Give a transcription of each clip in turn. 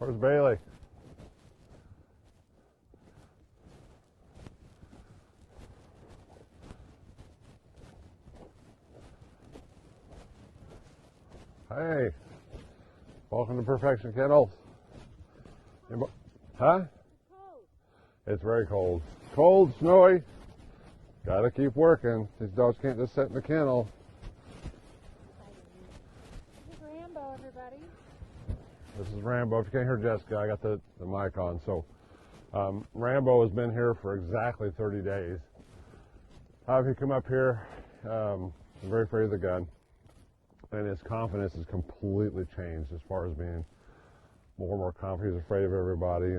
Where's Bailey? Hey, welcome to Perfection Kennels. Huh? It's very cold. Cold, snowy. Gotta keep working. These dogs can't just sit in the kennel. This is Rambo, everybody. This is Rambo. If you can't hear Jessica, I got the mic on. So, Rambo has been here for exactly 30 days. He come up here, very afraid of the gun. And his confidence has completely changed as far as being more and more confident. He's afraid of everybody,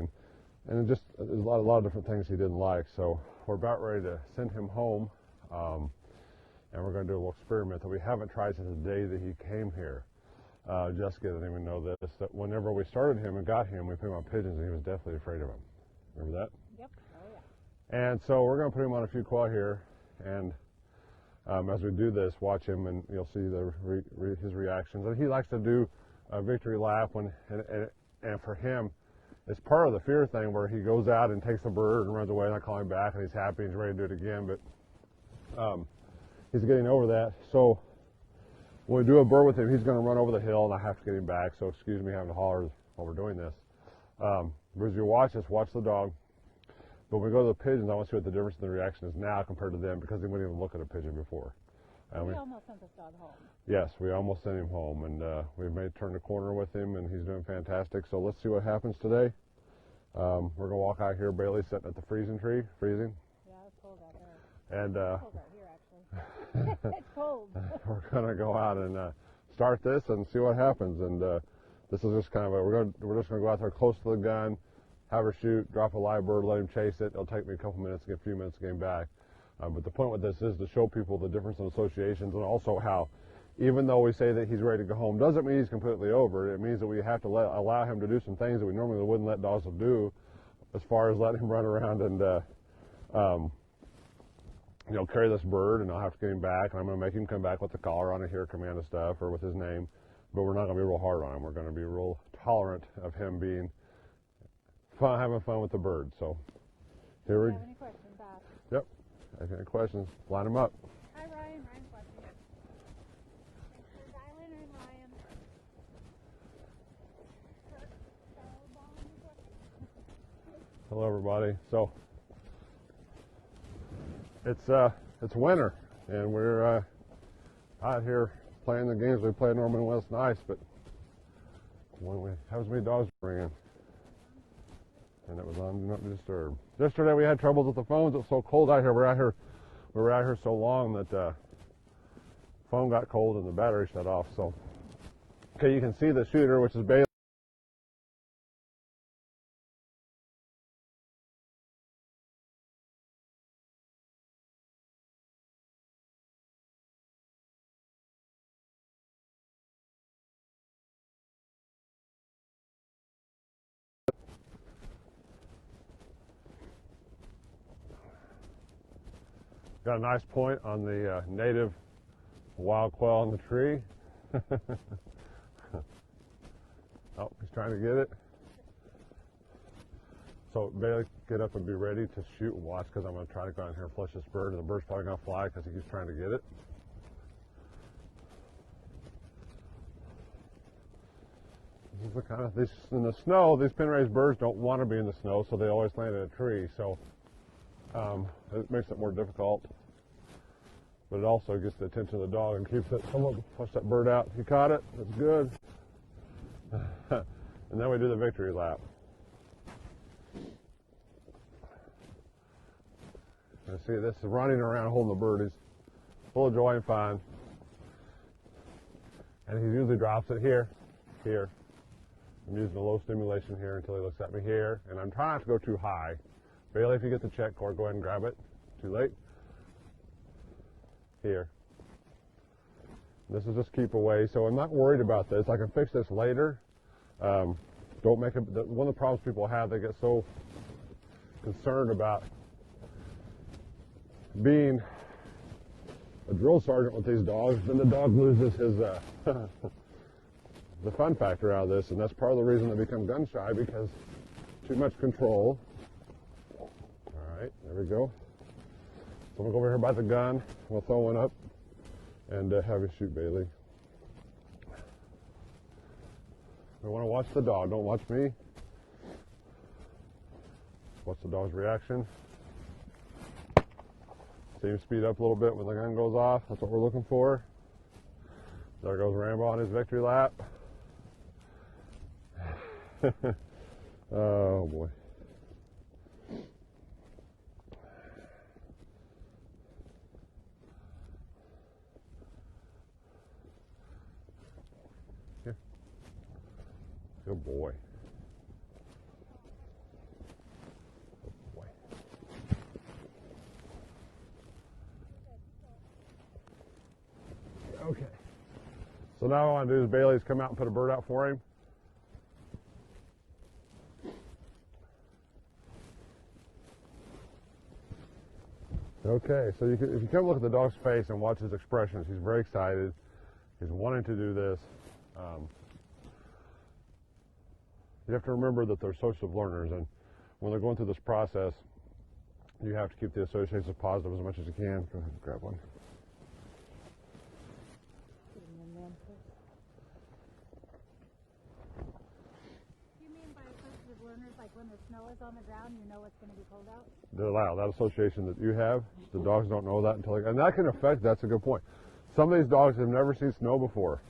and just there's a lot of different things he didn't like. So we're about ready to send him home, and we're going to do a little experiment that we haven't tried since the day that he came here. Jessica didn't even know this. That whenever we started him and got him, we put him on pigeons, and he was definitely afraid of them. Remember that? Yep. Oh yeah. And so we're going to put him on a few quail here, and as we do this, watch him, and you'll see his reactions. And he likes to do a victory lap and for him, it's part of the fear thing where he goes out and takes a bird and runs away, and I call him back, and he's happy and he's ready to do it again. But he's getting over that. So when we do a bird with him, he's going to run over the hill, and I have to get him back. So excuse me having to holler while we're doing this. But as you watch this, watch the dog. But when we go to the pigeons, I want to see what the difference in the reaction is now compared to them, because they wouldn't even look at a pigeon before. We almost sent this dog home. Yes, we almost sent him home, and we've turned the corner with him, and he's doing fantastic. So let's see what happens today. We're going to walk out here. Bailey's sitting at the freezing tree. Freezing. Yeah, it's cold out there. And it's cold out here, actually. It's cold. We're going to go out and start this and see what happens. And this is just kind of we're just going to go out there close to the gun, have her shoot, drop a live bird, let him chase it. It'll take me a couple minutes, a few minutes to get him back. But the point with this is to show people the difference in associations, and also how, even though we say that he's ready to go home, doesn't mean he's completely over. It means that we have to allow him to do some things that we normally wouldn't let dogs do, as far as letting him run around and carry this bird, and I'll have to get him back, and I'm going to make him come back with the collar on it here, command and stuff, or with his name. But we're not going to be real hard on him. We're going to be real tolerant of him being having fun with the bird. So here we go. Have any questions, Bob? Yep. If you have any questions, line them up. Hi, Ryan. Ryan question. Thanks for dialing in, Ryan. Hello, everybody. So it's winter, and we're out here playing the games we play normally when it's nice, but when we have as many dogs bring in, and it was on Do Not Disturb. Yesterday we had troubles with the phones. It was so cold out here. We were out here so long that the phone got cold and the battery shut off. So, okay, you can see the shooter, which is Bailey. Got a nice point on the native wild quail on the tree. Oh, he's trying to get it. So Bailey, get up and be ready to shoot and watch, because I'm going to try to go out here and flush this bird, and the bird's probably going to fly because he keeps trying to get it. This is the kind of, in the snow, these pin-raised birds don't want to be in the snow, so they always land in a tree. So it makes it more difficult, but it also gets the attention of the dog and keeps it. Someone flush that bird out. You caught it. That's good. And then we do the victory lap. And see, this is running around holding the bird. He's full of joy and fun, and he usually drops it here. I'm using a low stimulation here until he looks at me here, and I'm trying not to go too high. Bailey, if you get the check cord, go ahead and grab it. Too late. Here. This is just keep away, so I'm not worried about this. I can fix this later. Don't make it. One of the problems people have, they get so concerned about being a drill sergeant with these dogs, then the dog loses his the fun factor out of this, and that's part of the reason they become gun shy, because too much control. All right, there we go. So I'm gonna go over here by the gun. We'll throw one up and have you shoot Bailey. We want to watch the dog. Don't watch me. Watch the dog's reaction. See him speed up a little bit when the gun goes off. That's what we're looking for. There goes Rambo on his victory lap. Oh boy. Here. Good boy. Good boy. Okay. So now what I want to do is Bailey's come out and put a bird out for him. Okay, so if you come look at the dog's face and watch his expressions, he's very excited. He's wanting to do this. You have to remember that they're social learners, and when they're going through this process, you have to keep the associations positive as much as you can. Go ahead and grab one. You mean by associative learners, like when the snow is on the ground, you know it's going to be cold out? They're allowed. That association that you have, the dogs don't know that until and that can affect, that's a good point. Some of these dogs have never seen snow before.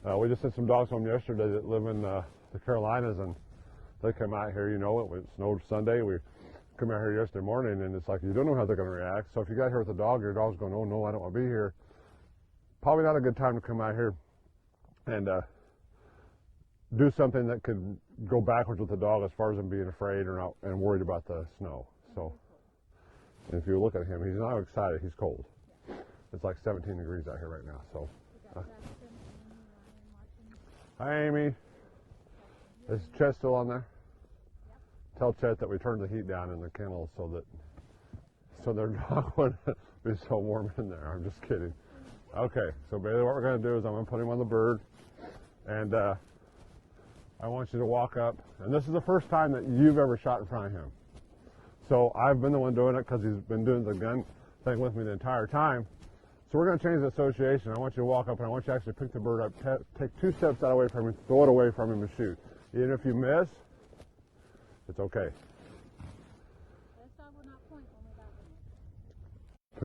We just sent some dogs home yesterday that live in the Carolinas, and they come out here, you know, it snowed Sunday. We come out here yesterday morning, and it's like you don't know how they're going to react. So if you got here with a dog, your dog's going, oh no, I don't want to be here. Probably not a good time to come out here and do something that could go backwards with the dog as far as him being afraid or not and worried about the snow. So, and if you look at him, he's not excited. He's cold. It's like 17 degrees out here right now. So, hi, Amy. Is Chet still on there? Tell Chet that we turned the heat down in the kennel so their dog wouldn't be so warm in there. I'm just kidding. Okay, so Bailey, what we're going to do is I'm going to put him on the bird, and I want you to walk up, and this is the first time that you've ever shot in front of him. So I've been the one doing it because he's been doing the gun thing with me the entire time. So we're going to change the association. I want you to walk up, and I want you to actually pick the bird up, take 2 steps out away from him, throw it away from him, and shoot. Even if you miss, it's okay. This dog will not point only that one.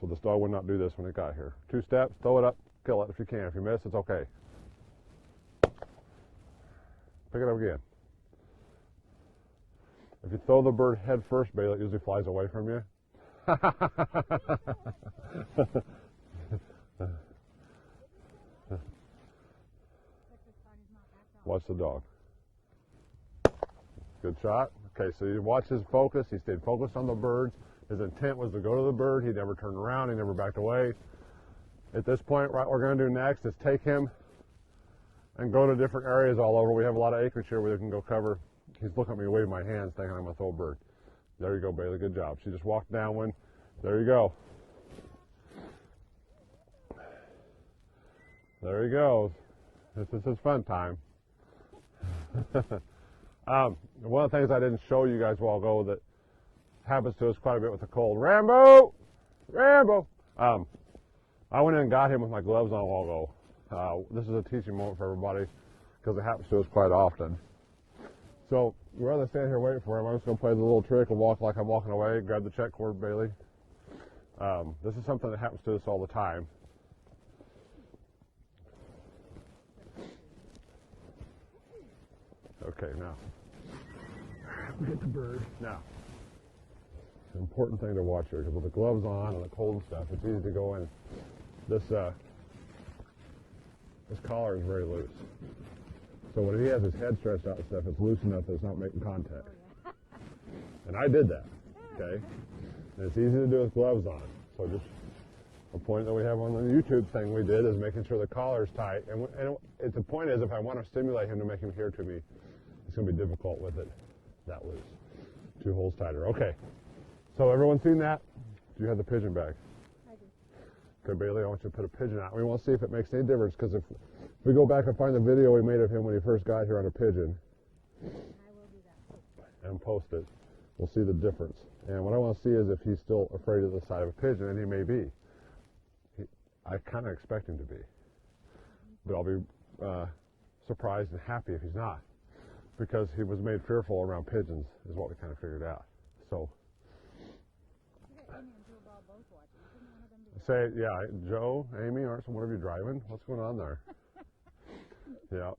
So this dog would not do this when it got here. 2 steps, throw it up, kill it if you can. If you miss, it's okay. Pick it up again. If you throw the bird head first, Bailey, it usually flies away from you. Watch the dog. Good shot. Okay, so you watch his focus. He stayed focused on the birds. His intent was to go to the bird. He never turned around. He never backed away. At this point, what we're going to do next is take him and go to different areas all over. We have a lot of acreage here where they can go cover. He's looking at me waving my hands thinking I'm going to throw a bird. There you go, Bailey. Good job. She just walked down one. There you go. There he goes. This is his fun time. One of the things I didn't show you guys a while ago that happens to us quite a bit with the cold. Rambo! Rambo! I went in and got him with my gloves on a while ago. This is a teaching moment for everybody because it happens to us quite often. So rather than stand here waiting for him, I'm just going to play the little trick and walk like I'm walking away, grab the check cord, Bailey. This is something that happens to us all the time. Okay, now, we get the bird. Now, it's an important thing to watch here, because with the gloves on and the cold and stuff, it's easy to go in. This collar is very loose. So when he has his head stretched out and stuff, it's loose enough that it's not making contact. And I did that, okay? And it's easy to do with gloves on. So just a point that we have on the YouTube thing we did is making sure the collar is tight. And the point is, if I want to stimulate him to make him adhere to me, it's going to be difficult with it that loose. 2 holes tighter. Okay. So everyone seen that? Do you have the pigeon bag? I do. Okay, Bailey, I want you to put a pigeon out. We want to see if it makes any difference, because if we go back and find the video we made of him when he first got here on a pigeon I will do that. and post it, we'll see the difference. And what I want to see is if he's still afraid of the sight of a pigeon, and he may be. I kind of expect him to be. But I'll be surprised and happy if he's not, because he was made fearful around pigeons, is what we kind of figured out. So, You got Amy and Joe Bob both watching. Couldn't one of them be say, yeah, Joe, Amy, aren't one of you driving? What's going on there? Yeah.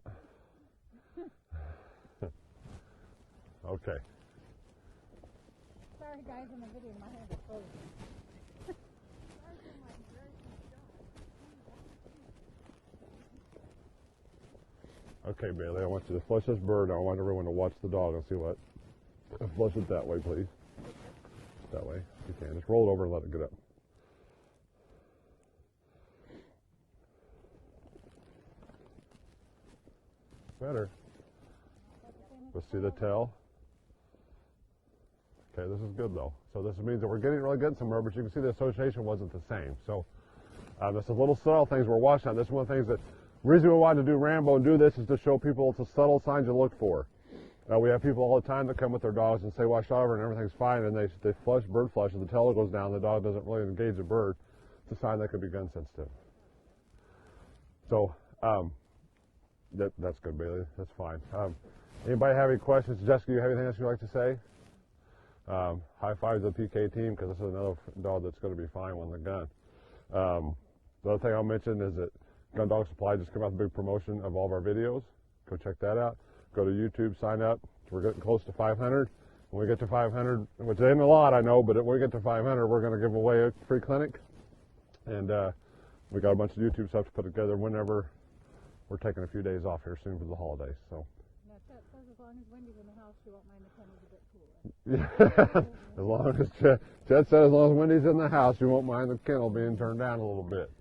Okay. Sorry guys, in the video my hand is frozen. Okay, Bailey, I want you to flush this bird. I want everyone to watch the dog and see what. Flush it that way, please. That way, if you can. Just roll it over and let it get up. Better. Let's see the tail. Okay, this is good though. So this means that we're really getting somewhere, but you can see the association wasn't the same. So this is little subtle things we're watching on. This is one of the things that, the reason we wanted to do Rambo and do this is to show people it's the subtle signs you look for. We have people all the time that come with their dogs and say, wash over and everything's fine, and they flush, bird flush, and the tail goes down, the dog doesn't really engage the bird. It's a sign they could be gun sensitive. So that's good, Bailey. That's fine. Anybody have any questions? Jessica, you have anything else you'd like to say? High five to the PK team, because this is another dog that's going to be fine on the gun. The other thing I'll mention is that Gun Dog Supply just came out with a big promotion of all of our videos. Go check that out. Go to YouTube, sign up. We're getting close to 500. When we get to 500, which ain't a lot, I know, but when we get to 500, we're going to give away a free clinic. And we got a bunch of YouTube stuff to put together whenever. We're taking a few days off here soon for the holidays. So. Yeah, Chet says as long as Wendy's in the house, she won't mind the kennels a bit cooler. Yeah, as long as Chet said, as long as Wendy's in the house, you won't mind the kennel being turned down a little bit.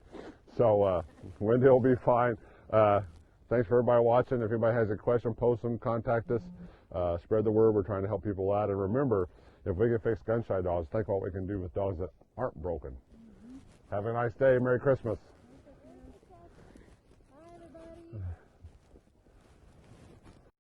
So Wendy will be fine. Thanks for everybody watching. If anybody has a question, post them, contact us. Spread the word. We're trying to help people out. And remember, if we can fix gun-shy dogs, think what we can do with dogs that aren't broken. Have a nice day. Merry Christmas.